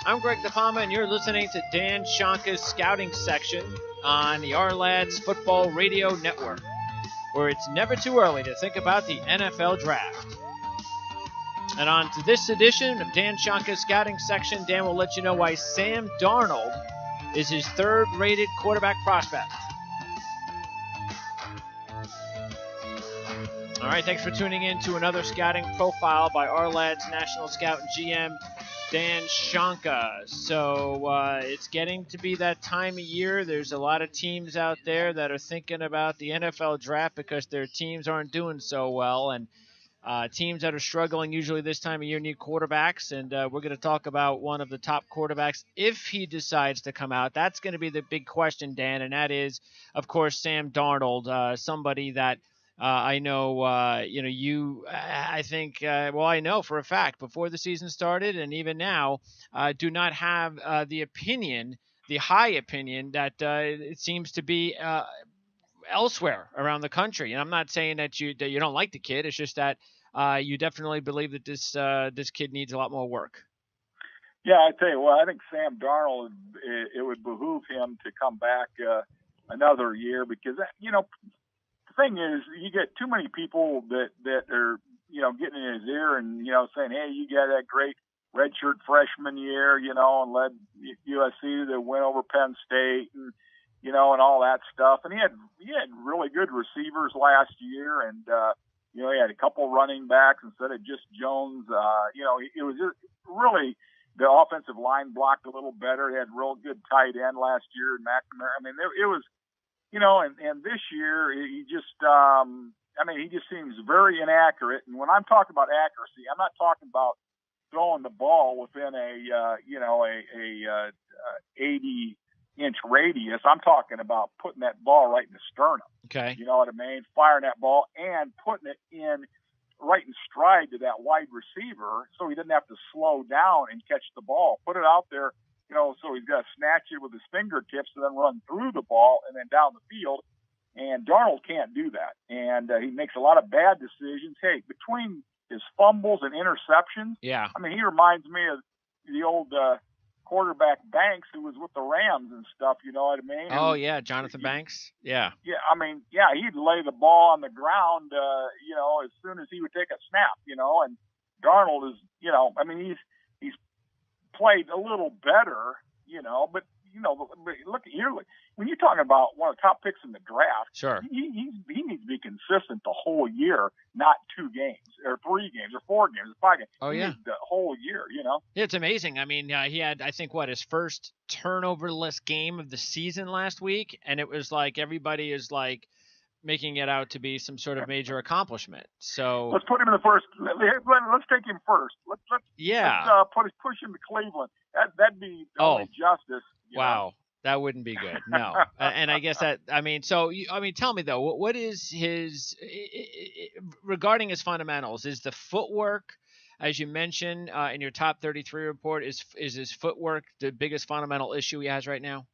I'm Greg DePalma, and you're listening to Dan Shonka's Scouting Section on the Our Football Radio Network, where it's never too early to think about the NFL Draft. And on to this edition of Dan Shonka's Scouting Section, Dan will let you know why Sam Darnold is his third-rated quarterback prospect. All right, thanks for tuning in to another scouting profile by Our National Scout and GM, Dan Shonka. So it's getting to be that time of year. There's a lot of teams out there that are thinking about the NFL draft because their teams aren't doing so well. And teams that are struggling usually this time of year need quarterbacks. And we're going to talk about one of the top quarterbacks if he decides to come out. That's going to be the big question, Dan. And that is, of course, Sam Darnold, somebody that I know, I think, I know for a fact before the season started and even now, do not have the high opinion that it seems to be elsewhere around the country. And I'm not saying that you don't like the kid. It's just that you definitely believe that this kid needs a lot more work. Yeah, I tell you what, I think Sam Darnold, it would behoove him to come back another year because, the thing is, you get too many people that are, getting in his ear and, saying, hey, you got that great redshirt freshman year, and led USC to win over Penn State and, and all that stuff. And he had really good receivers last year. And, he had a couple running backs instead of just Jones. It was just really the offensive line blocked a little better. He had real good tight end last year. McNamara. I mean, it was, and this year he just, he just seems very inaccurate. And when I'm talking about accuracy, I'm not talking about throwing the ball within a 80-inch radius. I'm talking about putting that ball right in the sternum. Okay. You know what I mean? Firing that ball and putting it in right in stride to that wide receiver so he doesn't have to slow down and catch the ball. Put it out there, so he's got to snatch it with his fingertips and then run through the ball and then down the field. And Darnold can't do that. And he makes a lot of bad decisions. Hey, between his fumbles and interceptions, yeah. I mean, he reminds me of the old quarterback Banks who was with the Rams and stuff, you know what I mean? Oh, yeah, Jonathan Banks? Yeah. Yeah, he'd lay the ball on the ground, as soon as he would take a snap, and Darnold is, he's played a little better, but look here, when you're talking about one of the top picks in the draft, sure, he needs to be consistent the whole year, not 2 games or 3 games or 4 games or 5 games. Oh, he yeah, needs the whole year, Yeah, it's amazing. I mean, he had, I think, his first turnover-less game of the season last week, and it was like everybody is like making it out to be some sort of major accomplishment. So let's put him in the first. Let's take him first. Let's push him to Cleveland. That'd be only justice. Wow. That wouldn't be good. No. And I guess tell me though, what is his, regarding his fundamentals, is the footwork, as you mentioned in your top 33 report, is his footwork the biggest fundamental issue he has right now?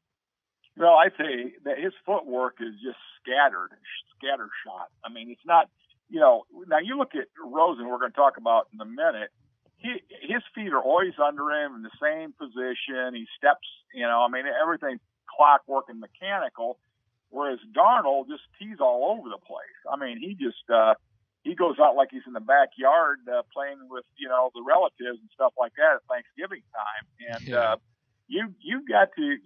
Well, I say that his footwork is just scattershot. I mean, it's not, now you look at Rosen, we're going to talk about in a minute. His feet are always under him in the same position. He steps, everything's clockwork and mechanical, whereas Darnold he's all over the place. I mean, he just, he goes out like he's in the backyard playing with, the relatives and stuff like that at Thanksgiving time. And you got to,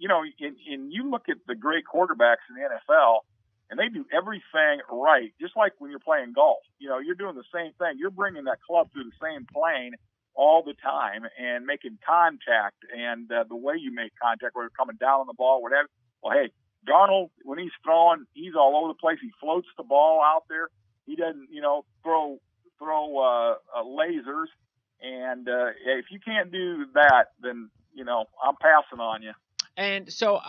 and you look at the great quarterbacks in the NFL, and they do everything right, just like when you're playing golf. You're doing the same thing. You're bringing that club through the same plane all the time and making contact, and the way you make contact, whether coming down on the ball, whatever. Well, hey, Darnold, when he's throwing, he's all over the place. He floats the ball out there. He doesn't, throw lasers. And if you can't do that, then, I'm passing on you. And so,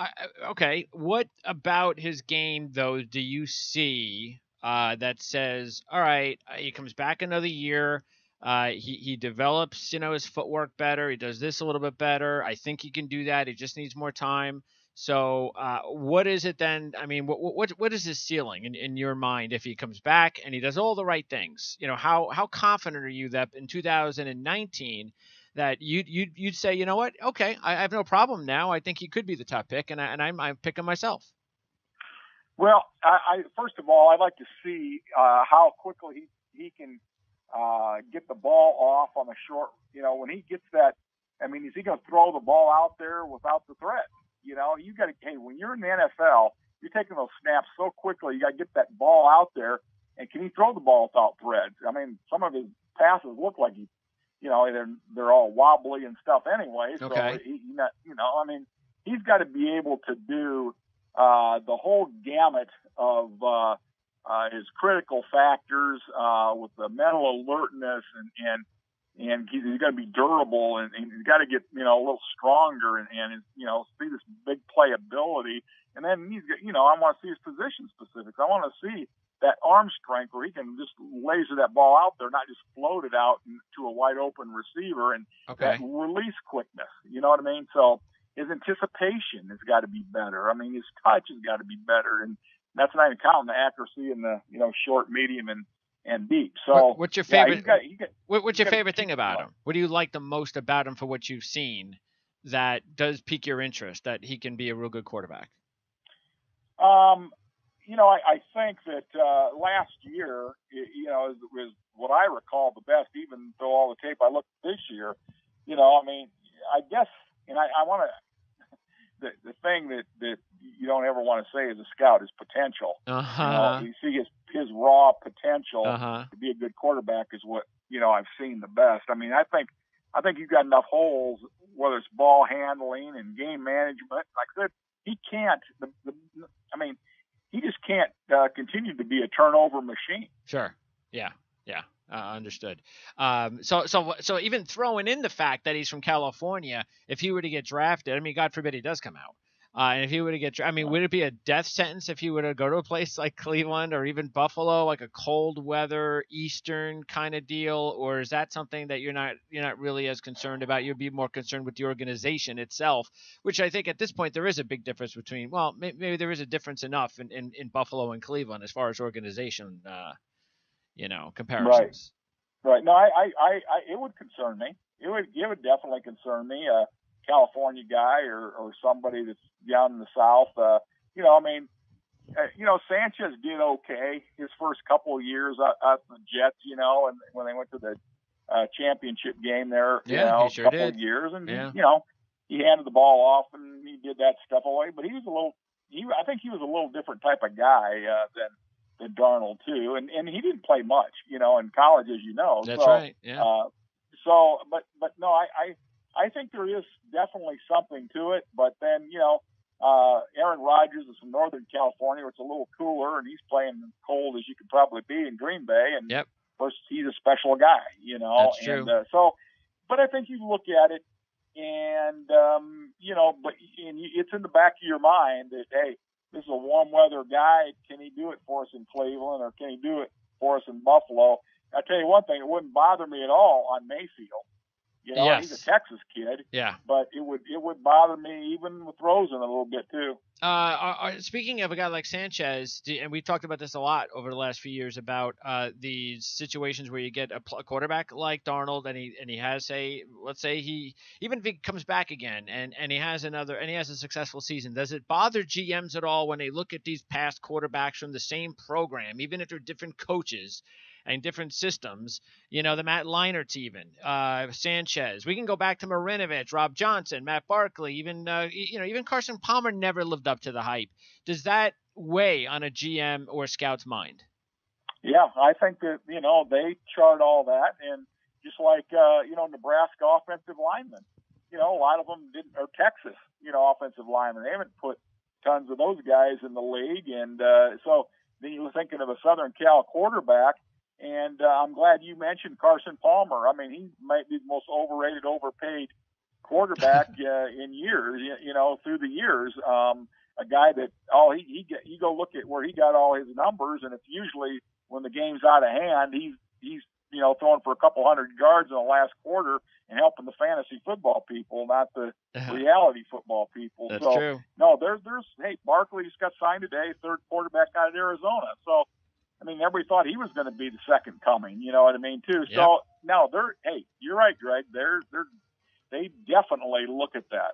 okay, what about his game, though, do you see that says, all right, he comes back another year, he develops, his footwork better, he does this a little bit better, I think he can do that, he just needs more time. So what is it then? I mean, what is his ceiling in your mind if he comes back and he does all the right things? How confident are you that in 2019 that you'd say, you know what? Okay, I have no problem now. I think he could be the top pick, and I'm picking myself. Well, I first of all, I'd like to see how quickly he can get the ball off on a short. When he gets that, I mean, is he going to throw the ball out there without the threat? You got to. Hey, when you're in the NFL, you're taking those snaps so quickly. You got to get that ball out there, and can he throw the ball without thread? I mean, some of his passes look like they're all wobbly and stuff anyway. So okay. I mean, he's got to be able to do the whole gamut of his critical factors with the mental alertness and he's got to be durable and he's got to get a little stronger and see this big playability. And then he's got, I want to see his position specifics. I want to see that arm strength where he can just laser that ball out there, not just float it out to a wide open receiver, and that release quickness. You know what I mean? So his anticipation has got to be better. I mean, his touch has got to be better, and that's not even counting the accuracy in the short, medium, and deep. So what's your favorite? What's your favorite thing about him? What do you like the most about him for what you've seen that does pique your interest that he can be a real good quarterback? I think that last year, was what I recall the best, even though all the tape I looked this year. I mean, I guess, and I want to. The thing that you don't ever want to say as a scout is potential. You see his raw potential to be a good quarterback is what I've seen the best. I mean, I think you've got enough holes, whether it's ball handling and game management. Like I said, he can't. He just can't continue to be a turnover machine. Sure. Yeah. Understood. So even throwing in the fact that he's from California, if he were to get drafted, I mean, God forbid he does come out. And if he were to get, would it be a death sentence if he were to go to a place like Cleveland or even Buffalo, like a cold weather Eastern kind of deal, or is that something that you're not really as concerned about? You'd be more concerned with the organization itself, which I think at this point there is a big difference between. Well, maybe there is a difference enough in Buffalo and Cleveland as far as organization, comparisons. Right. No, it would concern me. It would definitely concern me. California guy or somebody that's down in the South. Sanchez did okay his first couple of years at the Jets, and when they went to the championship game there, he sure couple did. of years, and he handed the ball off and he did that stuff away. But he was I think he was a little different type of guy than Darnold too, and he didn't play much, in college, as you know. That's right. Yeah. But no, I think there is definitely something to it, but then, Aaron Rodgers is from Northern California, where it's a little cooler, and he's playing cold as you could probably be in Green Bay, and of course he's a special guy, That's true. And but I think you look at it, and it's in the back of your mind that, hey, this is a warm weather guy. Can he do it for us in Cleveland, or can he do it for us in Buffalo? I'll tell you one thing, it wouldn't bother me at all on Mayfield. He's a Texas kid. Yeah. But it would bother me even with Rosen a little bit too. Speaking of a guy like Sanchez, and we've talked about this a lot over the last few years about these situations where you get a quarterback like Darnold, and he has let's say even if he comes back again and he has a successful season, does it bother GMs at all when they look at these past quarterbacks from the same program, even if they're different coaches and different systems, the Matt Leinerts even, Sanchez. We can go back to Marinovich, Rob Johnson, Matt Barkley, even Carson Palmer never lived up to the hype. Does that weigh on a GM or scout's mind? Yeah, I think that, they chart all that, and just like, Nebraska offensive linemen, a lot of them didn't, or Texas, offensive linemen, they haven't put tons of those guys in the league. And so then you were thinking of a Southern Cal quarterback. And I'm glad you mentioned Carson Palmer. I mean, he might be the most overrated, overpaid quarterback in years, through the years. A guy that, you go look at where he got all his numbers, and it's usually when the game's out of hand, he's throwing for a couple hundred yards in the last quarter and helping the fantasy football people, not the reality football people. That's so, true. No, there's Barkley just got signed today, third quarterback out of Arizona. So, I mean, everybody thought he was going to be the second coming. You know what I mean, too. Yep. So now hey, you're right, Greg. They definitely look at that.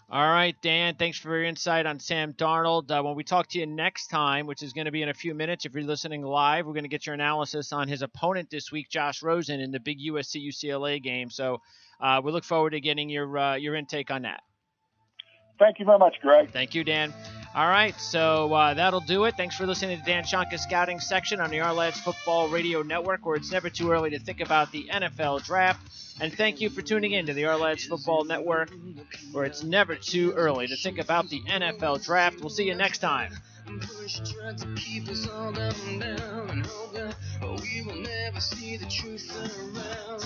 All right, Dan, thanks for your insight on Sam Darnold. When we talk to you next time, which is going to be in a few minutes, if you're listening live, we're going to get your analysis on his opponent this week, Josh Rosen, in the big USC-UCLA game. So we look forward to getting your intake on that. Thank you very much, Greg. Thank you, Dan. All right, so that'll do it. Thanks for listening to Dan Shonka's Scouting Section on the Our Lads Football Radio Network, where it's never too early to think about the NFL Draft. And thank you for tuning in to the Our Lads Football Network, where it's never too early to think about the NFL Draft. We'll see you next time. Push tried to keep us all down and hope that we will never see the truth around.